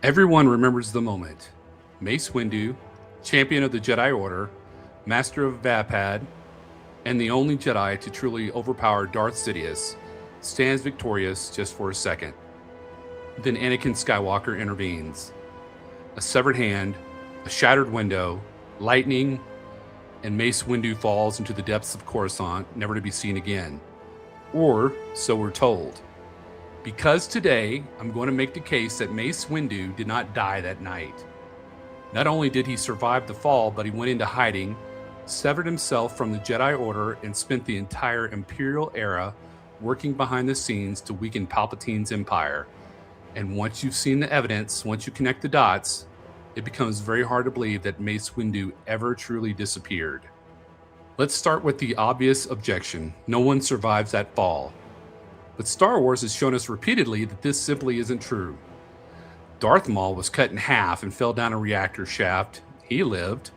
Everyone remembers the moment. Mace Windu, champion of the Jedi Order, master of Vapad, and the only Jedi to truly overpower Darth Sidious, stands victorious just for a second. Then Anakin Skywalker intervenes. A severed hand, a shattered window, lightning, and Mace Windu falls into the depths of Coruscant, never to be seen again. Or so we're told. Because today, I'm going to make the case that Mace Windu did not die that night. Not only did he survive the fall, but he went into hiding, severed himself from the Jedi Order, and spent the entire Imperial era working behind the scenes to weaken Palpatine's empire. And once you've seen the evidence, once you connect the dots, it becomes very hard to believe that Mace Windu ever truly disappeared. Let's start with the obvious objection. No one survives that fall. But Star Wars has shown us repeatedly that this simply isn't true. Darth Maul was cut in half and fell down a reactor shaft. He lived.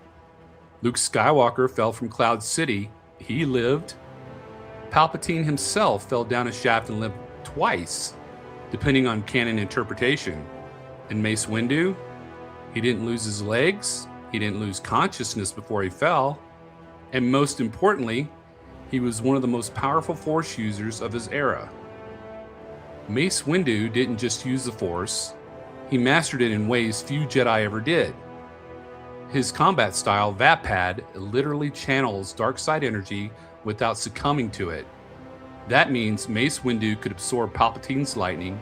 Luke Skywalker fell from Cloud City. He lived. Palpatine himself fell down a shaft and lived twice, depending on canon interpretation. And Mace Windu, he didn't lose his legs. He didn't lose consciousness before he fell. And most importantly, he was one of the most powerful Force users of his era. Mace Windu didn't just use the Force, he mastered it in ways few Jedi ever did. His combat style, Vapad, literally channels dark side energy without succumbing to it. That means Mace Windu could absorb Palpatine's lightning,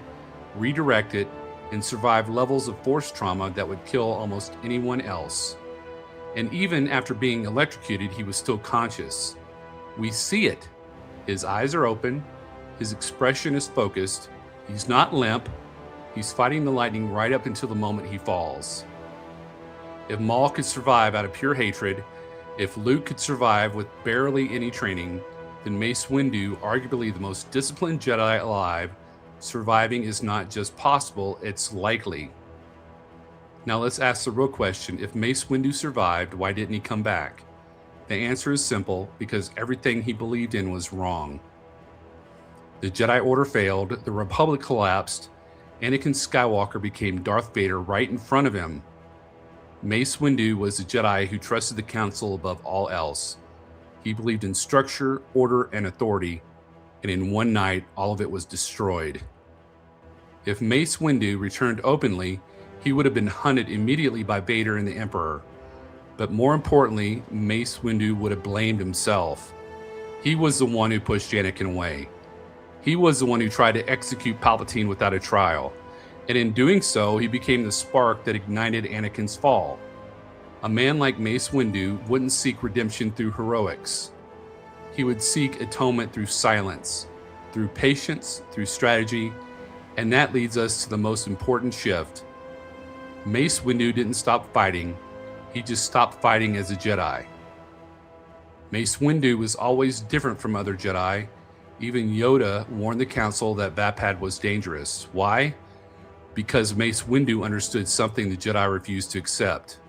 redirect it, and survive levels of Force trauma that would kill almost anyone else. And even after being electrocuted, he was still conscious. We see it. His eyes are open, his expression is focused, he's not limp, he's fighting the lightning right up until the moment he falls. If Maul could survive out of pure hatred, if Luke could survive with barely any training, then Mace Windu, arguably the most disciplined Jedi alive, surviving is not just possible, it's likely. Now let's ask the real question. If Mace Windu survived, why didn't he come back? The answer is simple, because everything he believed in was wrong. The Jedi Order failed, the Republic collapsed, Anakin Skywalker became Darth Vader right in front of him. Mace Windu was a Jedi who trusted the Council above all else. He believed in structure, order, and authority, and in one night, all of it was destroyed. If Mace Windu returned openly, he would have been hunted immediately by Vader and the Emperor. But more importantly, Mace Windu would have blamed himself. He was the one who pushed Anakin away. He was the one who tried to execute Palpatine without a trial. And in doing so, he became the spark that ignited Anakin's fall. A man like Mace Windu wouldn't seek redemption through heroics. He would seek atonement through silence, through patience, through strategy, and that leads us to the most important shift. Mace Windu didn't stop fighting, he just stopped fighting as a Jedi. Mace Windu was always different from other Jedi. Even Yoda warned the Council that Vapad was dangerous. Why? Because Mace Windu understood something the Jedi refused to accept.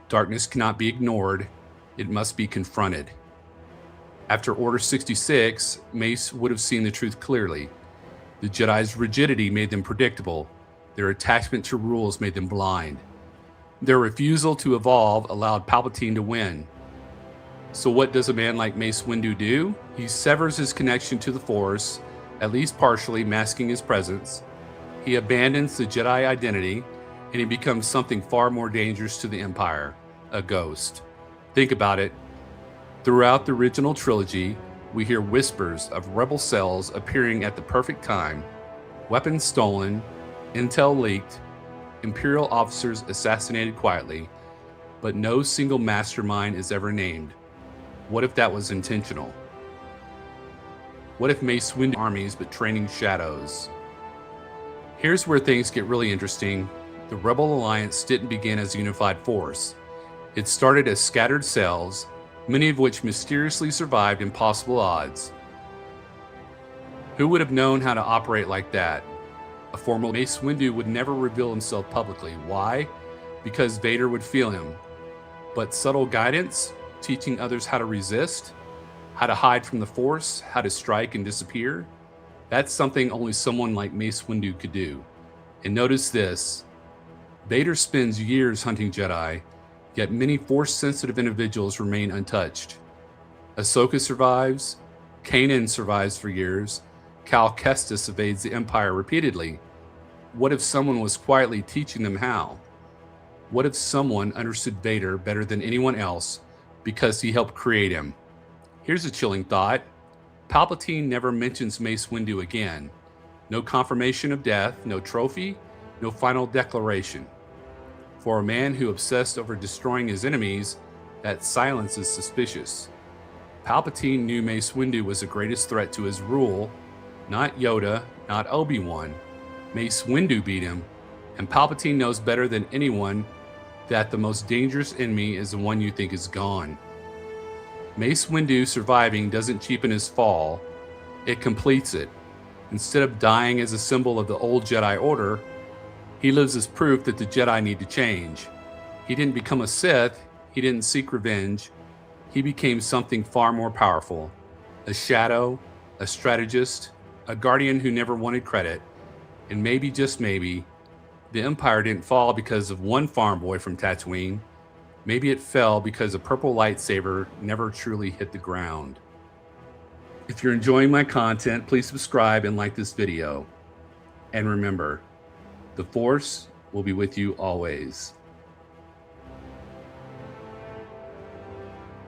Darkness cannot be ignored, it must be confronted. After Order 66, Mace would have seen the truth clearly. The Jedi's rigidity made them predictable. Their attachment to rules made them blind. Their refusal to evolve allowed Palpatine to win. So what does a man like Mace Windu do? He severs his connection to the Force, at least partially masking his presence. He abandons the Jedi identity, and he becomes something far more dangerous to the Empire, a ghost. Think about it. Throughout the original trilogy, we hear whispers of rebel cells appearing at the perfect time, weapons stolen, intel leaked, Imperial officers assassinated quietly, but no single mastermind is ever named. What if that was intentional? What if Mace Windu armies but training shadows? Here's where things get really interesting. The Rebel Alliance didn't begin as a unified force. It started as scattered cells, many of which mysteriously survived impossible odds. Who would have known how to operate like that? A formal Mace Windu would never reveal himself publicly. Why? Because Vader would feel him. But subtle guidance, teaching others how to resist, how to hide from the Force, how to strike and disappear, that's something only someone like Mace Windu could do. And notice this, Vader spends years hunting Jedi, yet many Force-sensitive individuals remain untouched. Ahsoka survives, Kanan survives for years, Cal Kestis evades the Empire repeatedly. What if someone was quietly teaching them how? What if someone understood Vader better than anyone else because he helped create him? Here's a chilling thought. Palpatine never mentions Mace Windu again. No confirmation of death, no trophy, no final declaration. For a man who obsessed over destroying his enemies, that silence is suspicious. Palpatine knew Mace Windu was the greatest threat to his rule, not Yoda, not Obi-Wan. Mace Windu beat him, and Palpatine knows better than anyone that the most dangerous enemy is the one you think is gone. Mace Windu surviving doesn't cheapen his fall, it completes it. Instead of dying as a symbol of the old Jedi Order, he lives as proof that the Jedi need to change. He didn't become a Sith, he didn't seek revenge, he became something far more powerful. A shadow, a strategist, a guardian who never wanted credit, and maybe, just maybe, the Empire didn't fall because of one farm boy from Tatooine. Maybe it fell because a purple lightsaber never truly hit the ground. If you're enjoying my content, please subscribe and like this video. And remember, the Force will be with you always.